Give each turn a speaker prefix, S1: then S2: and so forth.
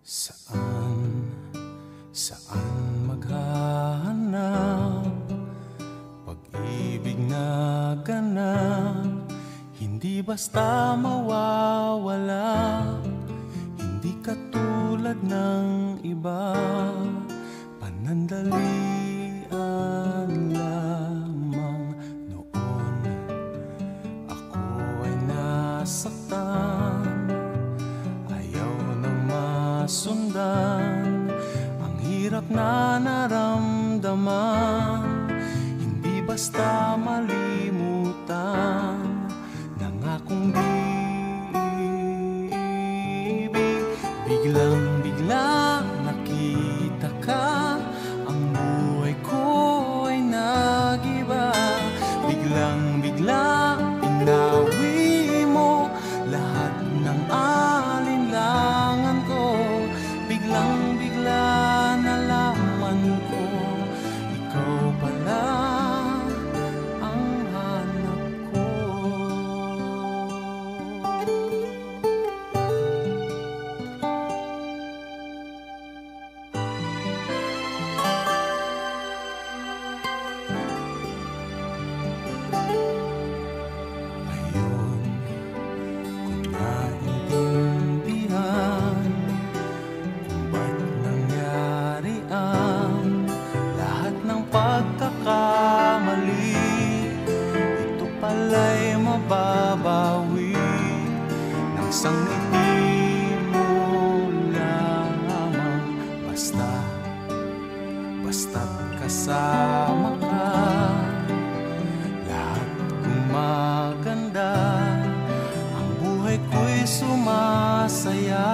S1: Saan maghahanap pag-ibig na ganap, hindi basta mawawala, hindi katulad ng iba, panandalian lamang. Noon ako ay nasaktan, ayaw nang masundan, ang hirap na naramdaman, hindi basta malimutan ng akong di-ibig. Biglang-bigla nakita ka, ang buhay ko ay nag-iba. Biglang-bigla inawi mo lahat ng alinlangan ko. Biglang-bigla nalaman ko, ikaw pala ang hanap ko. Ngayon ko naintindihan kung ba't nangyari ang lahat ng pagkakamali. Ito pala'y mababawi ng isang ngiti mo lamang. Basta't kasama ka, lahat gumaganda, ang buhay ko'y sumasaya.